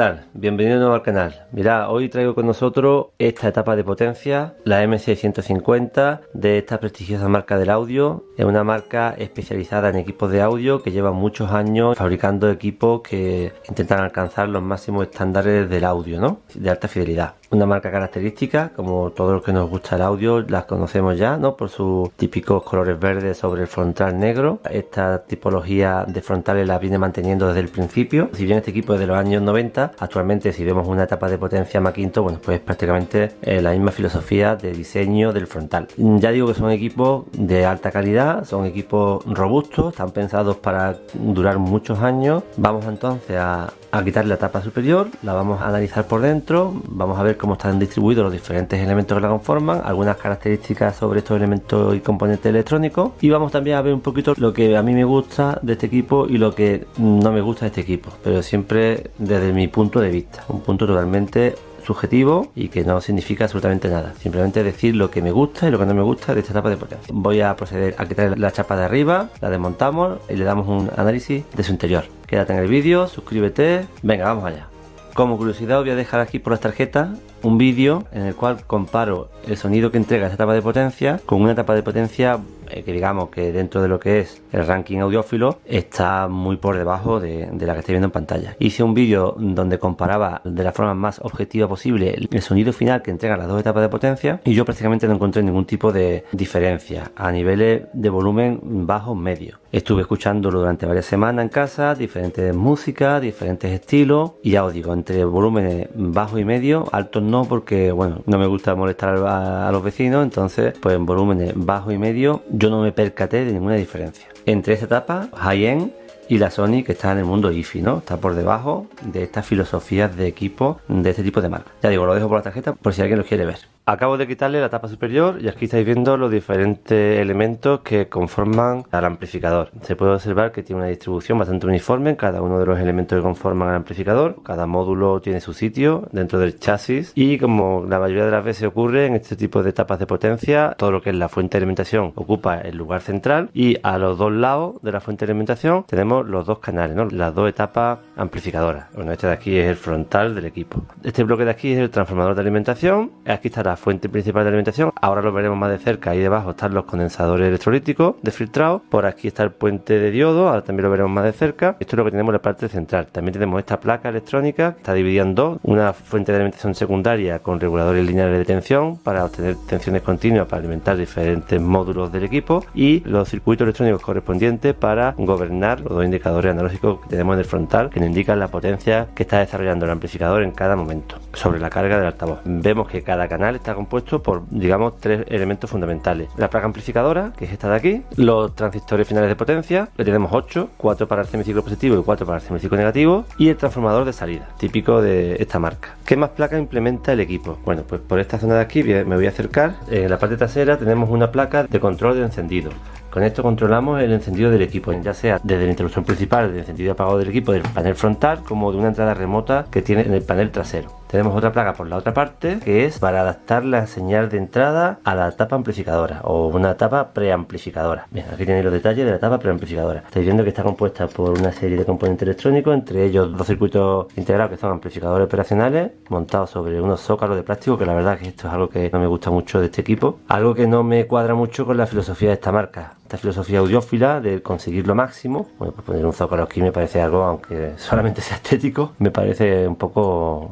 tal? Bienvenido de nuevo al canal. Mirad, hoy traigo con nosotros esta etapa de potencia, la M650 de esta prestigiosa marca del audio. Es una marca especializada en equipos de audio que lleva muchos años fabricando equipos que intentan alcanzar los máximos estándares del audio, ¿no? De alta fidelidad. Una marca característica, como todos los que nos gusta el audio, las conocemos ya, ¿no? Por sus típicos colores verdes sobre el frontal negro. Esta tipología de frontales la viene manteniendo desde el principio. Si bien este equipo es de los años 90, actualmente si vemos una etapa de potencia Maquinto, bueno, pues es prácticamente la misma filosofía de diseño del frontal. Ya digo que son equipos de alta calidad, son equipos robustos, están pensados para durar muchos años. Vamos entonces a quitar la tapa superior, la vamos a analizar por dentro, vamos a ver cómo están distribuidos los diferentes elementos que la conforman, algunas características sobre estos elementos y componentes electrónicos, y vamos también a ver un poquito lo que a mí me gusta de este equipo y lo que no me gusta de este equipo, pero siempre desde mi punto de vista, un punto totalmente subjetivo y que no significa absolutamente nada, simplemente decir lo que me gusta y lo que no me gusta de esta etapa de potencia. Voy a proceder a quitar la chapa de arriba, la desmontamos y le damos un análisis de su interior. Quédate en el vídeo, suscríbete, venga, vamos allá. Como curiosidad os voy a dejar aquí por las tarjetas un vídeo en el cual comparo el sonido que entrega esta etapa de potencia con una etapa de potencia que digamos que dentro de lo que es el ranking audiófilo está muy por debajo de la que estáis viendo en pantalla. Hice un vídeo donde comparaba de la forma más objetiva posible el sonido final que entregan las dos etapas de potencia y yo prácticamente no encontré ningún tipo de diferencia a niveles de volumen bajo medio. Estuve escuchándolo durante varias semanas en casa, diferentes músicas, diferentes estilos, y ya os digo, entre volúmenes bajo y medio, altos no, porque bueno, no me gusta molestar a los vecinos, entonces pues en volúmenes bajo y medio yo no me percaté de ninguna diferencia entre esta etapa high-end y la Sony, que está en el mundo IFI, ¿no? Está por debajo de estas filosofías de equipo de este tipo de marca. Ya digo, lo dejo por la tarjeta por si alguien lo quiere ver. Acabo de quitarle la tapa superior y aquí estáis viendo los diferentes elementos que conforman al amplificador. Se puede observar que tiene una distribución bastante uniforme en cada uno de los elementos que conforman el amplificador. Cada módulo tiene su sitio dentro del chasis y, como la mayoría de las veces ocurre en este tipo de etapas de potencia, todo lo que es la fuente de alimentación ocupa el lugar central y a los dos lados de la fuente de alimentación tenemos los dos canales, ¿no? Las dos etapas amplificadoras. Bueno, este de aquí es el frontal del equipo. Este bloque de aquí es el transformador de alimentación. Aquí está la fuente principal de alimentación, ahora lo veremos más de cerca. Ahí debajo están los condensadores electrolíticos de filtrado, por aquí está el puente de diodo, ahora también lo veremos más de cerca. Esto es lo que tenemos en la parte central. También tenemos esta placa electrónica que está dividida en dos, una fuente de alimentación secundaria con reguladores lineales de tensión para obtener tensiones continuas para alimentar diferentes módulos del equipo, y los circuitos electrónicos correspondientes para gobernar los dos indicadores analógicos que tenemos en el frontal, que nos indican la potencia que está desarrollando el amplificador en cada momento sobre la carga del altavoz. Vemos que cada canal está compuesto por, digamos, tres elementos fundamentales: la placa amplificadora, que es esta de aquí, los transistores finales de potencia, que tenemos 8, 4 para el semiciclo positivo y 4 para el semiciclo negativo, y el transformador de salida, típico de esta marca. ¿Qué más placa implementa el equipo? Bueno, pues por esta zona de aquí me voy a acercar. En la parte trasera tenemos una placa de control de encendido. Con esto controlamos el encendido del equipo, ya sea desde el interruptor principal de encendido y apagado del equipo del panel frontal, como de una entrada remota que tiene en el panel trasero. Tenemos otra placa por la otra parte, que es para adaptar la señal de entrada a la tapa amplificadora o una tapa preamplificadora. Bien, aquí tenéis los detalles de la tapa preamplificadora. Estáis viendo que está compuesta por una serie de componentes electrónicos, entre ellos dos circuitos integrados que son amplificadores operacionales montados sobre unos zócalos de plástico, que la verdad que esto es algo que no me gusta mucho de este equipo, algo que no me cuadra mucho con la filosofía de esta marca. Esta filosofía audiófila de conseguir lo máximo, bueno, pues poner un zócalo aquí me parece algo, aunque solamente sea estético, me parece un poco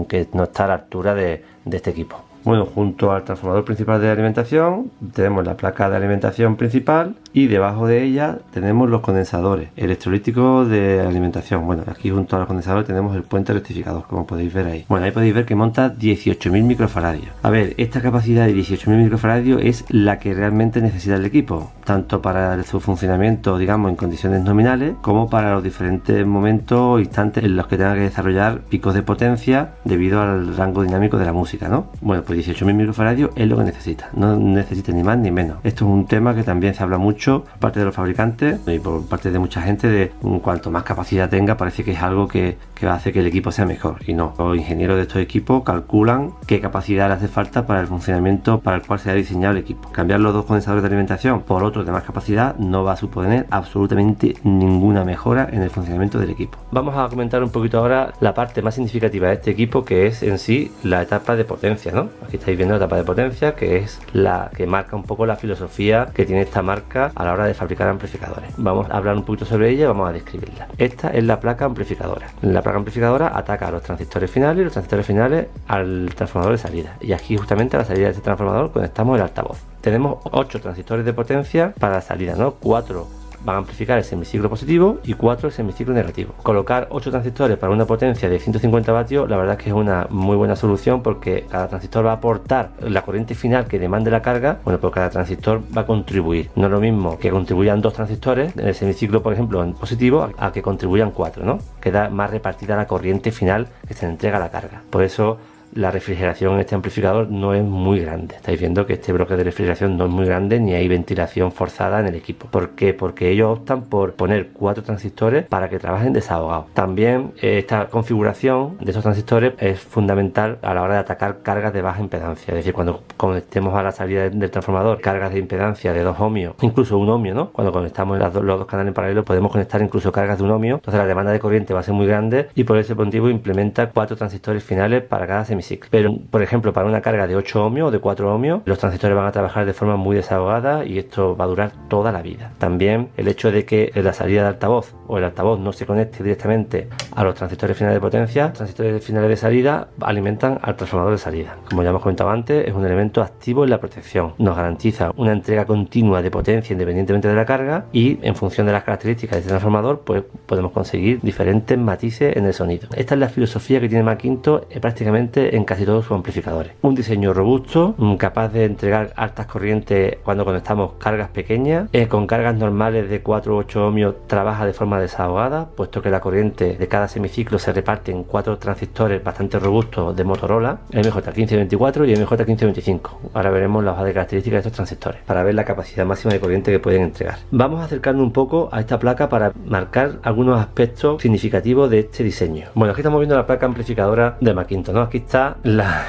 que no está a la altura de este equipo. Bueno, junto al transformador principal de alimentación tenemos la placa de alimentación principal y debajo de ella tenemos los condensadores electrolíticos de alimentación. Bueno, aquí junto a los condensadores tenemos el puente rectificador, como podéis ver ahí. Bueno, ahí podéis ver que monta 18.000 microfaradios. A ver, esta capacidad de 18.000 microfaradios es la que realmente necesita el equipo, tanto para su funcionamiento, digamos, en condiciones nominales, como para los diferentes momentos o instantes en los que tenga que desarrollar picos de potencia debido al rango dinámico de la música, ¿no? Bueno, pues 18.000 microfaradios es lo que necesita, no necesita ni más ni menos. Esto es un tema que también se habla mucho por parte de los fabricantes y por parte de mucha gente, de cuanto más capacidad tenga parece que es algo que hace que el equipo sea mejor, y no. Los ingenieros de estos equipos calculan qué capacidad le hace falta para el funcionamiento para el cual se ha diseñado el equipo. Cambiar los dos condensadores de alimentación por otros de más capacidad no va a suponer absolutamente ninguna mejora en el funcionamiento del equipo. Vamos a comentar un poquito ahora la parte más significativa de este equipo, que es en sí la etapa de potencia, ¿no? Aquí estáis viendo la etapa de potencia, que es la que marca un poco la filosofía que tiene esta marca a la hora de fabricar amplificadores. Vamos a hablar un poquito sobre ella y vamos a describirla. Esta es la placa amplificadora. La placa amplificadora ataca a los transistores finales y los transistores finales al transformador de salida. Y aquí justamente a la salida de este transformador conectamos el altavoz. Tenemos 8 transistores de potencia para la salida, ¿no? 4 van a amplificar el semiciclo positivo y 4 el semiciclo negativo. Colocar 8 transistores para una potencia de 150 vatios, la verdad es que es una muy buena solución, porque cada transistor va a aportar la corriente final que demande la carga. Bueno, pues cada transistor va a contribuir. No es lo mismo que contribuyan 2 transistores en el semiciclo, por ejemplo, en positivo, a que contribuyan 4, ¿no? Queda más repartida la corriente final que se le entrega a la carga. Por eso la refrigeración en este amplificador no es muy grande. Estáis viendo que este bloque de refrigeración no es muy grande, ni hay ventilación forzada en el equipo. ¿Por qué? Porque ellos optan por poner 4 transistores para que trabajen desahogados. También esta configuración de estos transistores es fundamental a la hora de atacar cargas de baja impedancia. Es decir, cuando conectemos a la salida del transformador cargas de impedancia de 2 ohmios, incluso 1 ohmio, ¿no? Cuando conectamos los dos canales en paralelo podemos conectar incluso cargas de 1 ohmio. Entonces la demanda de corriente va a ser muy grande, y por ese motivo implementa 4 transistores finales para cada semiciclo. Pero, por ejemplo, para una carga de 8 ohmios o de 4 ohmios, los transistores van a trabajar de forma muy desahogada, y esto va a durar toda la vida. También el hecho de que la salida de altavoz o el altavoz no se conecte directamente a los transistores finales de potencia, los transistores finales de salida alimentan al transformador de salida. Como ya hemos comentado antes, es un elemento activo en la protección. Nos garantiza una entrega continua de potencia independientemente de la carga, y en función de las características de este transformador, pues podemos conseguir diferentes matices en el sonido. Esta es la filosofía que tiene Makintosh prácticamente en casi todos sus amplificadores. Un diseño robusto, capaz de entregar altas corrientes cuando conectamos cargas pequeñas. Con cargas normales de 4 u 8 ohmios trabaja de forma desahogada, puesto que la corriente de cada semiciclo se reparte en 4 transistores bastante robustos de Motorola, MJ1524 y MJ1525. Ahora veremos la hoja de características de estos transistores para ver la capacidad máxima de corriente que pueden entregar. Vamos a acercarnos un poco a esta placa para marcar algunos aspectos significativos de este diseño. Bueno, aquí estamos viendo la placa amplificadora de Makintosh, ¿no? Aquí está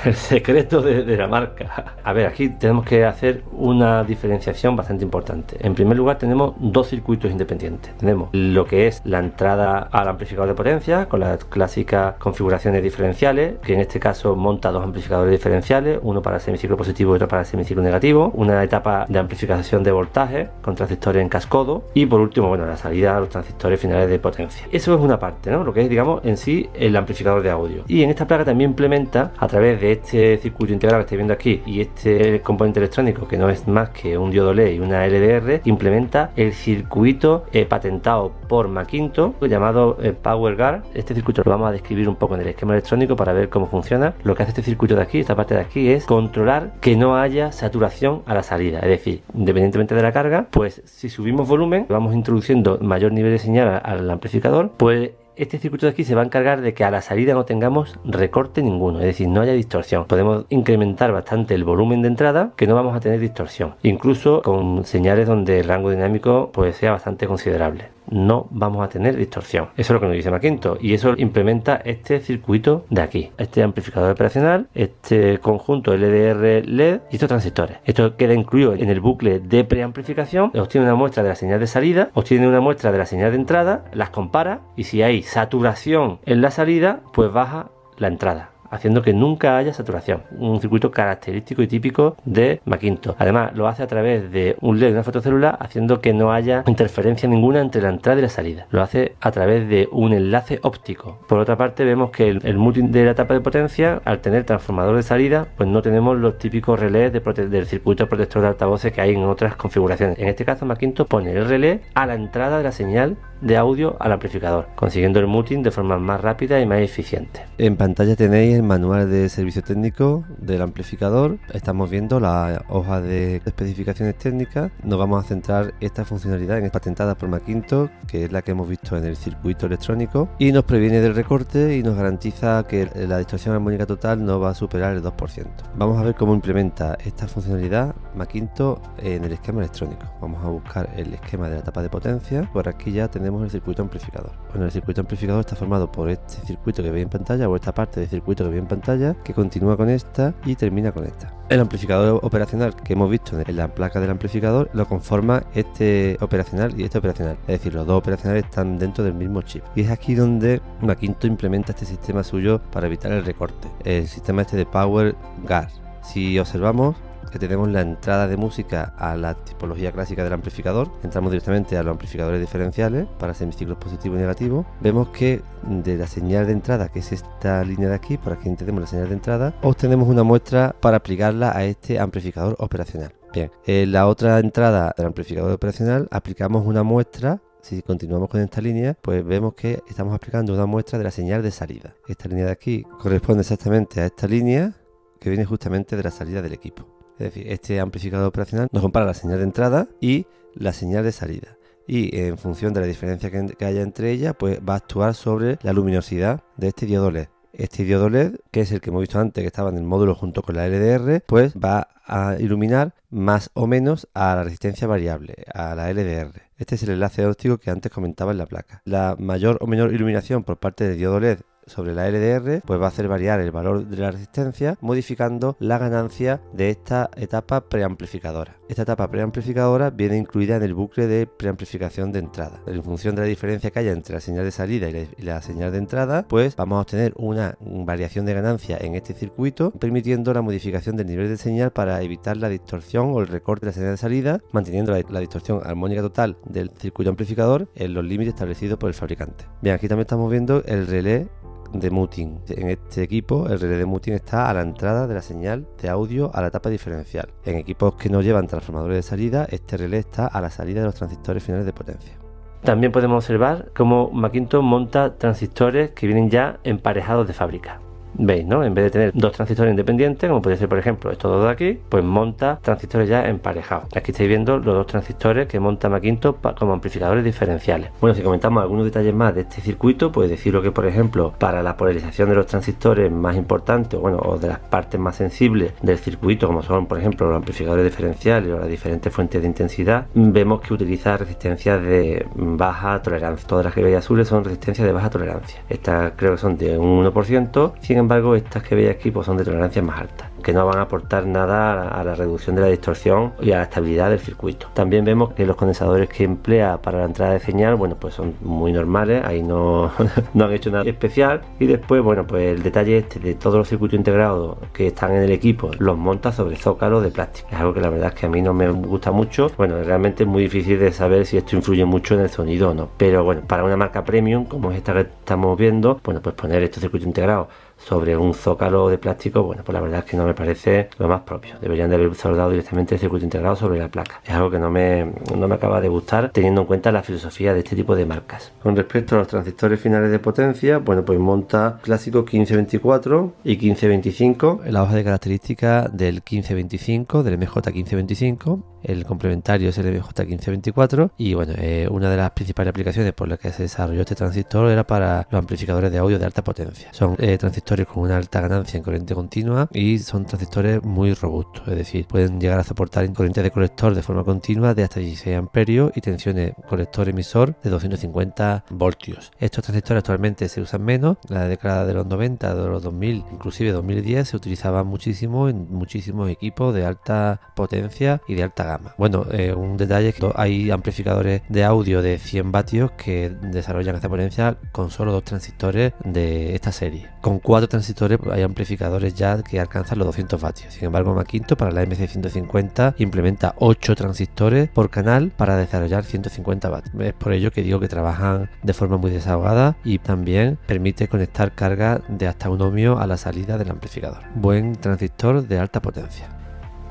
el secreto de la marca. A ver, aquí tenemos que hacer una diferenciación bastante importante. En primer lugar, tenemos 2 circuitos independientes. Tenemos lo que es la entrada al amplificador de potencia con las clásicas configuraciones diferenciales, que en este caso monta 2 amplificadores diferenciales, uno para el semiciclo positivo y otro para el semiciclo negativo, una etapa de amplificación de voltaje con transistores en cascodo, y por último, bueno, la salida a los transistores finales de potencia. Eso es una parte, ¿no? Lo que es, digamos, en sí el amplificador de audio. Y en esta placa también implementa, a través de este circuito integrado que estáis viendo aquí y este componente electrónico, que no es más que un diodo LED y una LDR, implementa el circuito patentado por Makintosh llamado PowerGuard. Este circuito lo vamos a describir un poco en el esquema electrónico para ver cómo funciona. Lo que hace este circuito de aquí, esta parte de aquí, es controlar que no haya saturación a la salida. Es decir, independientemente de la carga, pues si subimos volumen, vamos introduciendo mayor nivel de señal al amplificador, pues este circuito de aquí se va a encargar de que a la salida no tengamos recorte ninguno, es decir, no haya distorsión. Podemos incrementar bastante el volumen de entrada, que no vamos a tener distorsión, incluso con señales donde el rango dinámico pues sea bastante considerable. No vamos a tener distorsión. Eso es lo que nos dice Makintosh, y eso implementa este circuito de aquí, este amplificador operacional, este conjunto LDR LED y estos transistores. Esto queda incluido en el bucle de preamplificación. Obtiene una muestra de la señal de salida, obtiene una muestra de la señal de entrada, las compara, y si hay saturación en la salida, pues baja la entrada, haciendo que nunca haya saturación. Un circuito característico y típico de Makintosh. Además, lo hace a través de un LED y una fotocélula, haciendo que no haya interferencia ninguna entre la entrada y la salida. Lo hace a través de un enlace óptico. Por otra parte, vemos que el multi de la etapa de potencia, al tener transformador de salida, pues no tenemos los típicos relés del circuito protector de altavoces que hay en otras configuraciones. En este caso, Makintosh pone el relé a la entrada de la señal de audio al amplificador, consiguiendo el muting de forma más rápida y más eficiente. En pantalla tenéis el manual de servicio técnico del amplificador. Estamos viendo la hoja de especificaciones técnicas. Nos vamos a centrar esta funcionalidad en patentada por Macintosh, que es la que hemos visto en el circuito electrónico, y nos previene del recorte y nos garantiza que la distorsión armónica total no va a superar el 2%. Vamos a ver cómo implementa esta funcionalidad Macintosh en el esquema electrónico. Vamos a buscar el esquema de la etapa de potencia. Por aquí ya tenemos el circuito amplificador. Bueno, el circuito amplificador está formado por este circuito que veis en pantalla, o esta parte del circuito que veis en pantalla, que continúa con esta y termina con esta. El amplificador operacional que hemos visto en la placa del amplificador lo conforma este operacional y este operacional, es decir, los dos operacionales están dentro del mismo chip, y es aquí donde Macintosh implementa este sistema suyo para evitar el recorte, el sistema este de Power Gas. Si observamos que tenemos la entrada de música a la tipología clásica del amplificador, entramos directamente a los amplificadores diferenciales para semiciclos positivo y negativo. Vemos que de la señal de entrada, que es esta línea de aquí, por aquí entendemos la señal de entrada, obtenemos una muestra para aplicarla a este amplificador operacional. Bien, en la otra entrada del amplificador operacional aplicamos una muestra. Si continuamos con esta línea, pues vemos que estamos aplicando una muestra de la señal de salida. Esta línea de aquí corresponde exactamente a esta línea que viene justamente de la salida del equipo. Es decir, este amplificador operacional nos compara la señal de entrada y la señal de salida, y en función de la diferencia que haya entre ellas, pues va a actuar sobre la luminosidad de este diodo LED. Este diodo LED, que es el que hemos visto antes, que estaba en el módulo junto con la LDR, pues va a iluminar más o menos a la resistencia variable, a la LDR. Este es el enlace óptico que antes comentaba en la placa. La mayor o menor iluminación por parte del diodo LED sobre la LDR, pues va a hacer variar el valor de la resistencia, modificando la ganancia de esta etapa preamplificadora. Esta etapa preamplificadora viene incluida en el bucle de preamplificación de entrada. En función de la diferencia que haya entre la señal de salida y la señal de entrada, pues vamos a obtener una variación de ganancia en este circuito, permitiendo la modificación del nivel de señal para evitar la distorsión o el recorte de la señal de salida, manteniendo la distorsión armónica total del circuito amplificador en los límites establecidos por el fabricante. Bien, aquí también estamos viendo el relé de muting. En este equipo el relé de muting está a la entrada de la señal de audio a la etapa diferencial. En equipos que no llevan transformadores de salida, este relé está a la salida de los transistores finales de potencia. También podemos observar cómo Macintosh monta transistores que vienen ya emparejados de fábrica. Veis, ¿no? En vez de tener dos transistores independientes, como puede ser por ejemplo estos dos de aquí, pues monta transistores ya emparejados. Aquí estáis viendo los dos transistores que monta Macintosh como amplificadores diferenciales. Bueno, si comentamos algunos detalles más de este circuito, pues decirlo que por ejemplo para la polarización de los transistores más importantes, o de las partes más sensibles del circuito, como son por ejemplo los amplificadores diferenciales o las diferentes fuentes de intensidad, vemos que utiliza resistencias de baja tolerancia. Todas las que veis azules son resistencias de baja tolerancia. Estas creo que son de un 1%, sin embargo estas que veis aquí pues son de tolerancias más altas, que no van a aportar nada a la reducción de la distorsión y a la estabilidad del circuito. También vemos que los condensadores que emplea para la entrada de señal, bueno, pues son muy normales, ahí no, no han hecho nada especial. Y después, bueno, pues el detalle este de todos los circuitos integrados que están en el equipo, los monta sobre zócalos de plástico. Es algo que la verdad es que a mí no me gusta mucho. Bueno, realmente es muy difícil de saber si esto influye mucho en el sonido o no, pero bueno, para una marca premium como es esta que estamos viendo, bueno, pues poner estos circuitos integrados sobre un zócalo de plástico, bueno, pues la verdad es que no me parece lo más propio. Deberían de haber soldado directamente el circuito integrado sobre la placa. Es algo que no me acaba de gustar, teniendo en cuenta la filosofía de este tipo de marcas. Con respecto a los transistores finales de potencia, bueno, pues monta clásico 1524 y 1525. La hoja de características del 1525, del MJ1525. El complementario es el MJ1524 y bueno, una de las principales aplicaciones por las que se desarrolló este transistor era para los amplificadores de audio de alta potencia. Son transistores con una alta ganancia en corriente continua y son transistores muy robustos, es decir, pueden llegar a soportar corrientes de colector de forma continua de hasta 16 amperios y tensiones colector-emisor de 250 voltios. Estos transistores actualmente se usan menos. En la década de los 90, de los 2000, inclusive 2010 se utilizaban muchísimo en muchísimos equipos de alta potencia y de alta gama. Bueno, un detalle es que hay amplificadores de audio de 100 vatios que desarrollan esta potencia con solo dos transistores de esta serie. Con 4 transistores hay amplificadores ya que alcanzan los 200 vatios. Sin embargo, Macintosh para la MC150 implementa 8 transistores por canal para desarrollar 150 vatios. Es por ello que digo que trabajan de forma muy desahogada y también permite conectar carga de hasta 1 ohmio a la salida del amplificador. Buen transistor de alta potencia.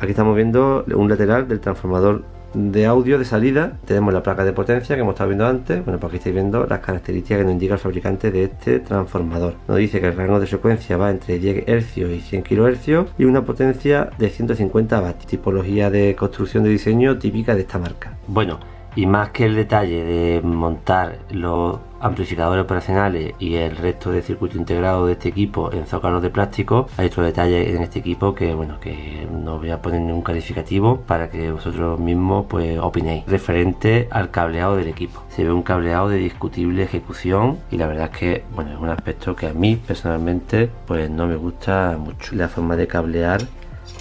Aquí estamos viendo un lateral del transformador de audio de salida tenemos la placa de potencia que hemos estado viendo antes. Bueno, pues aquí estáis viendo las características que nos indica el fabricante de este transformador. Nos dice que el rango de frecuencia va entre 10 Hz y 100 kHz y una potencia de 150 vatios. Tipología de construcción de diseño típica de esta marca. Bueno, y más que el detalle de montar los amplificadores operacionales y el resto de circuito integrado de este equipo en zócalos de plástico, hay otro detalle en este equipo que bueno, que no voy a poner ningún calificativo para que vosotros mismos pues opinéis. Referente al cableado del equipo, se ve un cableado de discutible ejecución y la verdad es que bueno, es un aspecto que a mí personalmente pues no me gusta mucho. La forma de cablear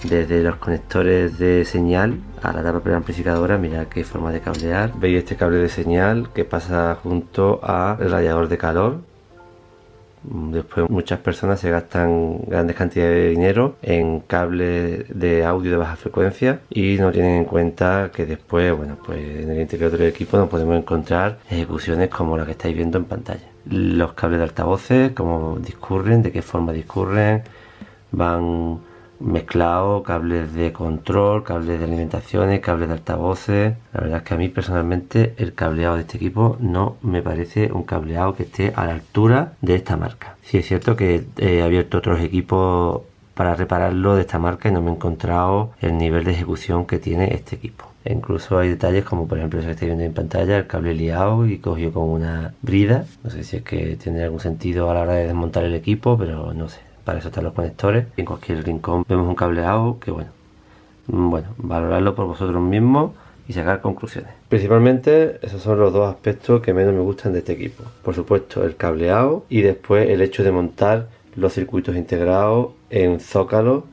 desde los conectores de señal a la tapa preamplificadora, mirad qué forma de cablear. Veis este cable de señal que pasa junto al radiador de calor. Después muchas personas se gastan grandes cantidades de dinero en cables de audio de baja frecuencia y no tienen en cuenta que después, bueno, pues en el interior del equipo nos podemos encontrar ejecuciones como la que estáis viendo en pantalla. Los cables de altavoces, cómo discurren, de qué forma discurren, van mezclado, cables de control, cables de alimentaciones, cables de altavoces. La verdad es que a mí personalmente el cableado de este equipo no me parece un cableado que esté a la altura de esta marca. Sí es cierto que he abierto otros equipos para repararlo de esta marca y no me he encontrado el nivel de ejecución que tiene este equipo. E incluso hay detalles como por ejemplo, que estáis viendo en pantalla, el cable liado y cogido con una brida. No sé si es que tiene algún sentido a la hora de desmontar el equipo, pero no sé. Para eso están los conectores. En cualquier rincón vemos un cableado que bueno, valorarlo por vosotros mismos y sacar conclusiones. Principalmente esos son los dos aspectos que menos me gustan de este equipo. Por supuesto el cableado y después el hecho de montar los circuitos integrados en zócalos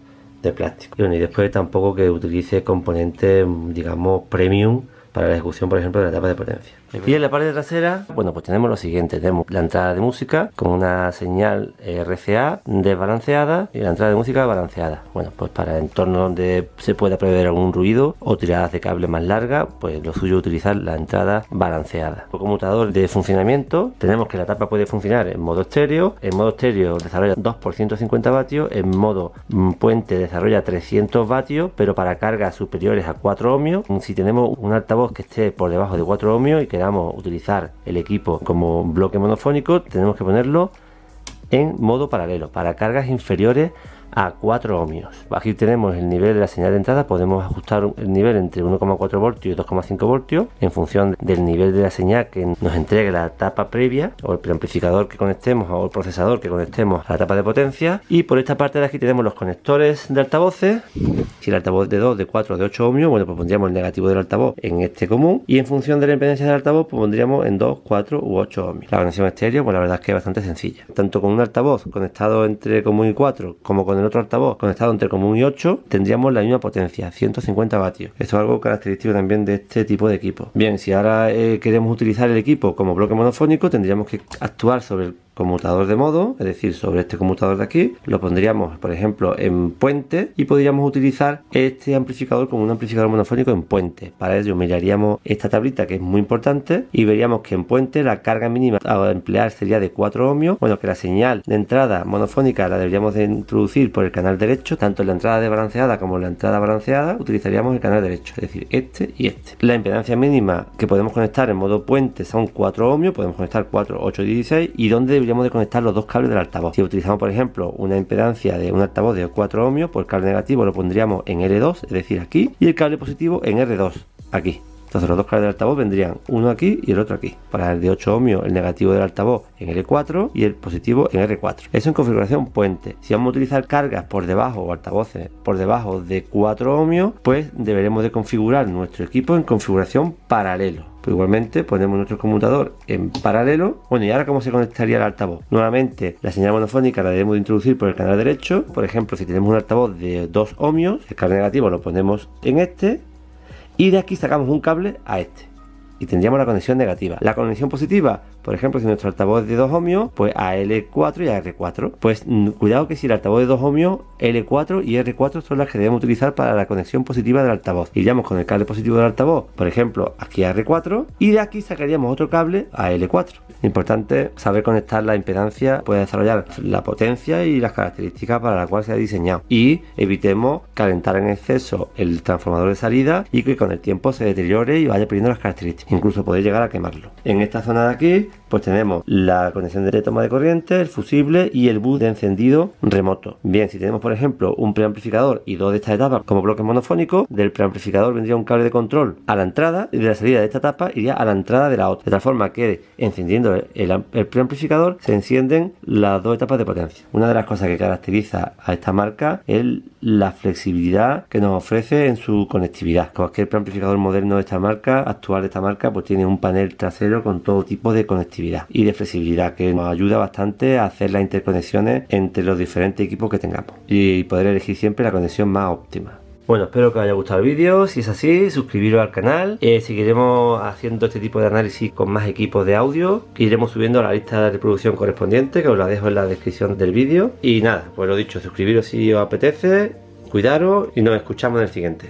de plástico. Y después tampoco que utilice componentes digamos premium para la ejecución, por ejemplo, de la tapa de potencia. Y en la parte trasera, bueno, pues tenemos lo siguiente. Tenemos la entrada de música con una señal RCA desbalanceada y la entrada de música balanceada. Bueno, pues para entornos donde se pueda prever algún ruido o tiradas de cable más largas, pues lo suyo es utilizar la entrada balanceada. Por conmutador de funcionamiento, tenemos que la tapa puede funcionar en modo estéreo. En modo estéreo desarrolla 2 por 150 vatios. En modo puente desarrolla 300 vatios, pero para cargas superiores a 4 ohmios. Si tenemos un altavoz que esté por debajo de 4 ohmios y queramos utilizar el equipo como bloque monofónico, tenemos que ponerlo en modo paralelo para cargas inferiores a 4 ohmios. Aquí tenemos el nivel de la señal de entrada, podemos ajustar el nivel entre 1,4 voltios y 2,5 voltios en función del nivel de la señal que nos entregue la tapa previa o el preamplificador que conectemos o el procesador que conectemos a la tapa de potencia. Y por esta parte de aquí tenemos los conectores de altavoces. Si el altavoz de 2, de 4, de 8 ohmios, bueno, pues pondríamos el negativo del altavoz en este común y en función de la impedancia del altavoz pues pondríamos en 2, 4 u 8 ohmios. La conexión estéreo, pues la verdad es que es bastante sencilla. Tanto con un altavoz conectado entre común y 4 como con el otro altavoz conectado entre común y 8 tendríamos la misma potencia, 150 vatios. Esto es algo característico también de este tipo de equipo. Bien, si ahora queremos utilizar el equipo como bloque monofónico, tendríamos que actuar sobre el conmutador de modo, es decir, sobre este conmutador de aquí, lo pondríamos por ejemplo en puente y podríamos utilizar este amplificador como un amplificador monofónico en puente. Para ello miraríamos esta tablita que es muy importante y veríamos que en puente la carga mínima a emplear sería de 4 ohmios, bueno, que la señal de entrada monofónica la deberíamos de introducir por el canal derecho, tanto en la entrada desbalanceada como en la entrada balanceada utilizaríamos el canal derecho, es decir, este y este. La impedancia mínima que podemos conectar en modo puente son 4 ohmios, podemos conectar 4, 8 y 16 y donde deberíamos de conectar los dos cables del altavoz. Si utilizamos por ejemplo una impedancia de un altavoz de 4 ohmios, pues el cable negativo lo pondríamos en R2, es decir aquí, y el cable positivo en R2, aquí. Entonces los dos cables del altavoz vendrían uno aquí y el otro aquí. Para el de 8 ohmios el negativo del altavoz en R4 y el positivo en R4. Eso en configuración puente. Si vamos a utilizar cargas por debajo o altavoces por debajo de 4 ohmios, pues deberemos de configurar nuestro equipo en configuración paralelo. Pues igualmente ponemos nuestro conmutador en paralelo. Bueno, y ahora ¿cómo se conectaría el altavoz? Nuevamente la señal monofónica la debemos de introducir por el canal derecho. Por ejemplo, si tenemos un altavoz de 2 ohmios, el cable negativo lo ponemos en este y de aquí sacamos un cable a este y tendríamos la conexión negativa. La conexión positiva por ejemplo, si nuestro altavoz es de 2 ohmios, pues a L4 y a R4. Pues cuidado que si el altavoz es de 2 ohmios, L4 y R4 son las que debemos utilizar para la conexión positiva del altavoz. Iríamos con el cable positivo del altavoz, por ejemplo, aquí a R4, y de aquí sacaríamos otro cable a L4. Importante saber conectar la impedancia, puede desarrollar la potencia y las características para la cual se ha diseñado, y evitemos calentar en exceso el transformador de salida y que con el tiempo se deteriore y vaya perdiendo las características, incluso puede llegar a quemarlo. En esta zona de aquí pues tenemos la conexión de toma de corriente, el fusible y el bus de encendido remoto. Bien, si tenemos por ejemplo un preamplificador y dos de estas etapas como bloques monofónicos, del preamplificador vendría un cable de control a la entrada y de la salida de esta etapa iría a la entrada de la otra, de tal forma que encendiendo el preamplificador se encienden las dos etapas de potencia. Una de las cosas que caracteriza a esta marca es la flexibilidad que nos ofrece en su conectividad. Cualquier preamplificador moderno de esta marca, actual de esta marca, pues tiene un panel trasero con todo tipo de conectividad y de flexibilidad que nos ayuda bastante a hacer las interconexiones entre los diferentes equipos que tengamos y poder elegir siempre la conexión más óptima. Bueno, espero que os haya gustado el vídeo. Si es así, suscribiros al canal. Seguiremos haciendo este tipo de análisis con más equipos de audio que iremos subiendo a la lista de reproducción correspondiente, que os la dejo en la descripción del vídeo. Y nada, pues lo dicho, suscribiros si os apetece, cuidaros y nos escuchamos en el siguiente.